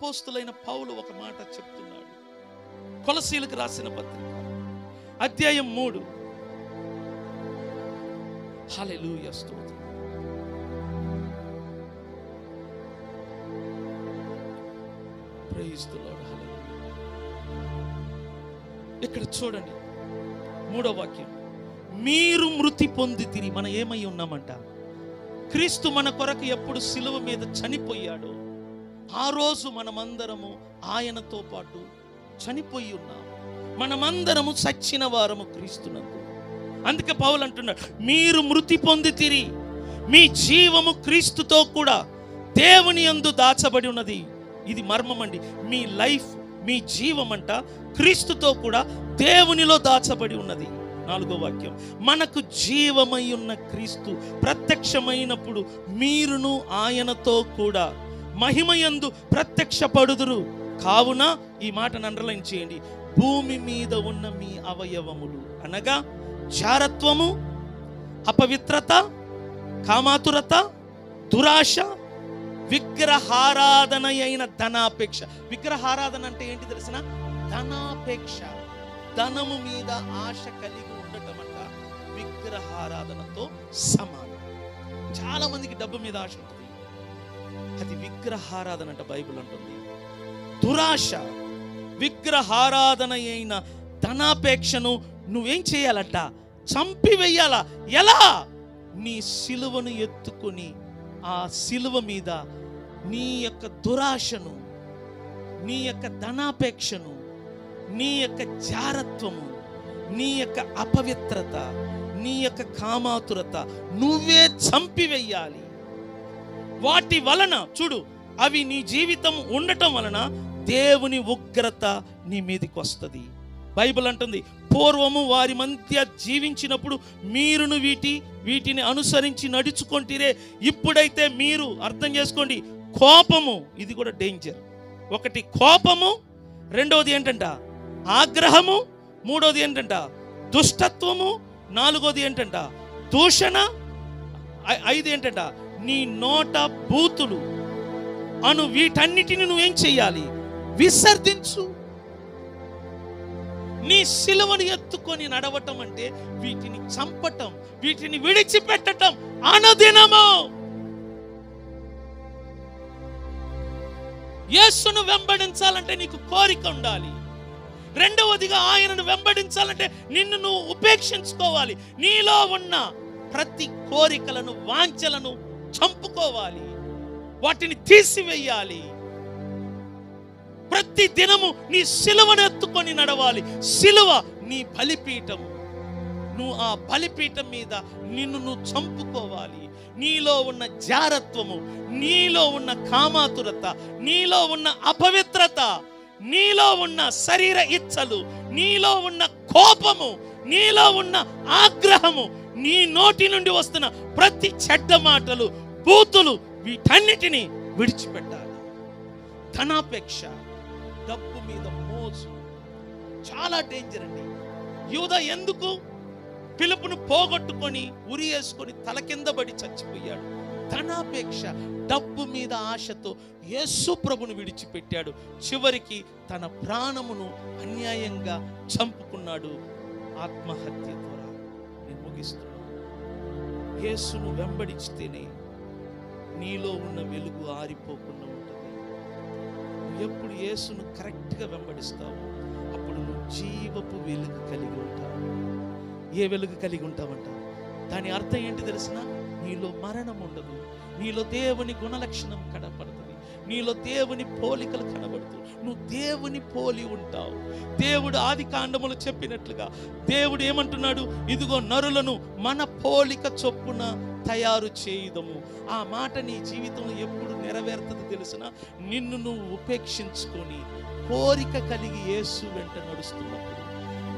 అపోస్తులైన పౌలు ఒక మాట చెప్తున్నాడు. కొలసీలకు రాసిన పత్రిక అధ్యాయం 3. హల్లెలూయా, స్తోత్రం. Praise the Lord. హల్లెలూయా. ఇక్కడ చూడండి 3వ వాక్యం. మీరు మృతి పొందితిరి. మనం ఏమై ఉన్నామంట? క్రీస్తు మన కొరకు ఎప్పుడు సిలువ మీద చనిపోయాడో ఆ రోజు మనమందరము ఆయనతో పాటు చనిపోయి ఉన్నాము. మనమందరము చచ్చిన వారము క్రీస్తునందు. అందుకే పౌలు అంటున్నాడు, మీరు మృతి పొందితిరి, మీ జీవము క్రీస్తుతో కూడా దేవుని యందు దాచబడి ఉన్నది. ఇది మర్మం అండి. మీ లైఫ్, మీ జీవం అంట క్రీస్తుతో కూడా దేవునిలో దాచబడి ఉన్నది. 4వ వాక్యం. మనకు జీవమై ఉన్న క్రీస్తు ప్రత్యక్షమైనప్పుడు మీరును ఆయనతో కూడా మహిమయందు ప్రత్యక్షపడుదురు. కావున ఈ మాటను అండర్లైన్ చేయండి. భూమి మీద ఉన్న మీ అవయవములు అనగా జారత్వము, అపవిత్రత, కామాతురత, దురాశ, విగ్రహారాధన అయిన ధనాపేక్ష. విగ్రహారాధన అంటే ఏంటి తెలిసిన? ధనాపేక్ష. ధనము మీద ఆశ కలిగి ఉండటం అంట విగ్రహారాధనతో సమానం. చాలా మందికి డబ్బు మీద ఆశ ఉంటుంది, అది విగ్రహారాధన అంట బైబిల్ అంటుంది. దురాశ, విగ్రహారాధన అయిన ధనాపేక్షను నువ్వేం చేయాలంట? చంపివేయాలా. ఎలా? నీ సిలువను ఎత్తుకొని ఆ సిలువ మీద నీ యొక్క దురాశను, నీ యొక్క ధనాపేక్షను, నీ యొక్క జారత్వము, నీ యొక్క అపవిత్రత, నీ యొక్క కామాతురత నువ్వే చంపివేయాలి. వాటి వలన చూడు, అవి నీ జీవితం ఉండటం వలన దేవుని ఉగ్రత నీ మీదకి వస్తుంది. బైబిల్ అంటుంది, పూర్వము వారి మధ్య జీవించినప్పుడు మీరును వీటిని అనుసరించి నడుచుకుంటేరే. ఇప్పుడైతే మీరు అర్థం చేసుకోండి, కోపము, ఇది కూడా డేంజర్. ఒకటి కోపము, రెండవది ఏంటంట ఆగ్రహము, మూడవది ఏంటంట దుష్టత్వము, నాలుగోది ఏంటంట దూషణ, 5 ఏంటంట నీ నోట బూతులు అను వీటన్నిటిని నువ్వేం చెయ్యాలి? విసర్జించు. నీ సిలువను ఎత్తుకొని నడవటం అంటే వీటిని చంపటం, వీటిని విడిచిపెట్టటం అనుదినము. యేసును వెంబడించాలంటే నీకు కోరిక ఉండాలి. రెండవదిగా ఆయనను వెంబడించాలంటే నిన్ను నువ్వు ఉపేక్షించుకోవాలి. నీలో ఉన్న ప్రతి కోరికలను, వాంఛలను చంపుకోవాలి, వాటిని తీసివేయాలి. ప్రతి దినము నీ సిలువను ఎత్తుకొని నడవాలి. సిలువ నీ బలిపీఠం. నువ్వు ఆ బలిపీఠం మీద నిన్ను నువ్వు చంపుకోవాలి. నీలో ఉన్న జారత్వము, నీలో ఉన్న కామాతురత, నీలో ఉన్న అపవిత్రత, నీలో ఉన్న శరీర ఇచ్చలు, నీలో ఉన్న కోపము, నీలో ఉన్న ఆగ్రహము, నీ నోటి నుండి వస్తున్న ప్రతి చెడ్డ మాటలు, బూతులు, వీటన్నిటిని విడిచిపెట్టాలి. ధనాపేక్ష, డబ్బు మీద మోజు చాలా డేంజర్ అండి. యూదా ఎందుకు పిలుపును పోగొట్టుకొని ఉరి వేసుకొని తల కింద పడి చచ్చిపోయాడు? ధనాపేక్ష, డబ్బు మీద ఆశతో యేసు ప్రభును విడిచిపెట్టాడు. చివరికి తన ప్రాణమును అన్యాయంగా చంపుకున్నాడు ఆత్మహత్య ద్వారా. నేను ముగిస్తున్నాను. యేసును వెంబడిస్తేనే నీలో ఉన్న వెలుగు ఆరిపోకుండా ఉంటుంది. నువ్వు ఎప్పుడు యేసును కరెక్ట్గా వెంబడిస్తావు, అప్పుడు నువ్వు జీవపు వెలుగు కలిగి ఉంటావు. ఏ వెలుగు కలిగి ఉంటావంట? దాని అర్థం ఏంటి తెలిసిన? నీలో మరణం ఉండదు, నీలో దేవుని గుణలక్షణం కనపడుతుంది, నీలో దేవుని పోలికలు కనబడుతుంది. నువ్వు దేవుని పోలి ఉంటావు. దేవుడు ఆది కాండములు చెప్పినట్లుగా దేవుడు ఏమంటున్నాడు? ఇదిగో నరులను మన పోలిక చొప్పున తయారు చేయుదము. ఆ మాట నీ జీవితంలో ఎప్పుడు నెరవేరుతుంది తెలిసిన? నిన్ను నువ్వు ఉపేక్షించుకొని కోరిక కలిగి యేసు వెంట నడుస్తున్నప్పుడు,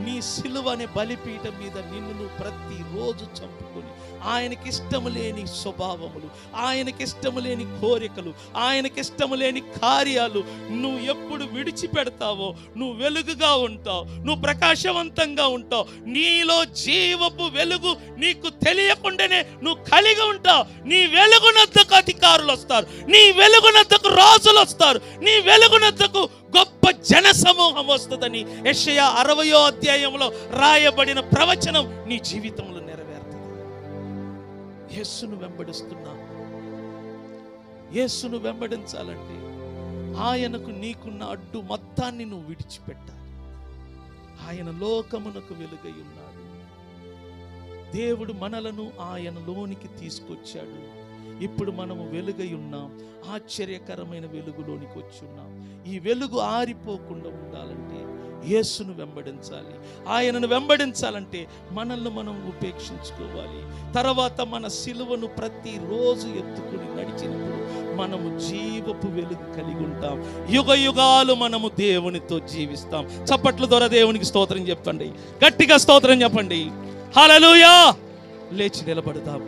నీ సిలువ అనే బలిపీఠం మీద నిన్ను నువ్వు ప్రతిరోజు చంపుకొని ఆయనకిష్టము లేని స్వభావములు, ఆయనకిష్టము లేని కోరికలు, ఆయనకిష్టము లేని కార్యాలు నువ్వు ఎప్పుడు విడిచిపెడతావో నువ్వు వెలుగుగా ఉంటావు, నువ్వు ప్రకాశవంతంగా ఉంటావు. నీలో జీవపు వెలుగు నీకు తెలియకుండానే నువ్వు కలిగి ఉంటావు. నీ వెలుగునద్దకు అధికారులు వస్తారు, నీ వెలుగునద్దకు రాజులు వస్తారు, నీ వెలుగునద్దకు గొప్ప జన సమూహం వస్తుందని యెషయా 60వ అధ్యాయంలో రాయబడిన ప్రవచనం నీ జీవితంలో నెరవేరుతుంది. యేసును వెంబడిస్తున్నా. యేసును వెంబడించాలంటే ఆయనకు నీకున్న అడ్డు మొత్తాన్ని నువ్వు విడిచిపెట్టాలి. ఆయన లోకమునకు వెలుగై ఉన్నాడు. దేవుడు మనలను ఆయనలోనికి తీసుకొచ్చాడు. ఇప్పుడు మనము వెలుగై ఉన్నాం, ఆశ్చర్యకరమైన వెలుగులోనికి వచ్చి ఉన్నాం. ఈ వెలుగు ఆరిపోకుండా ఉండాలంటే యేసును వెంబడించాలి. ఆయనను వెంబడించాలంటే మనల్ని మనం ఉపేక్షించుకోవాలి. తర్వాత మన సిలువను ప్రతిరోజు ఎత్తుకుని నడిచినప్పుడు మనము జీవపు వెలుగు కలిగి ఉంటాం. యుగ యుగాలు మనము దేవునితో జీవిస్తాం. చప్పట్ల ద్వారా దేవునికి స్తోత్రం చెప్పండి, గట్టిగా స్తోత్రం చెప్పండి. హల్లెలూయా. లేచి నిలబడదాం.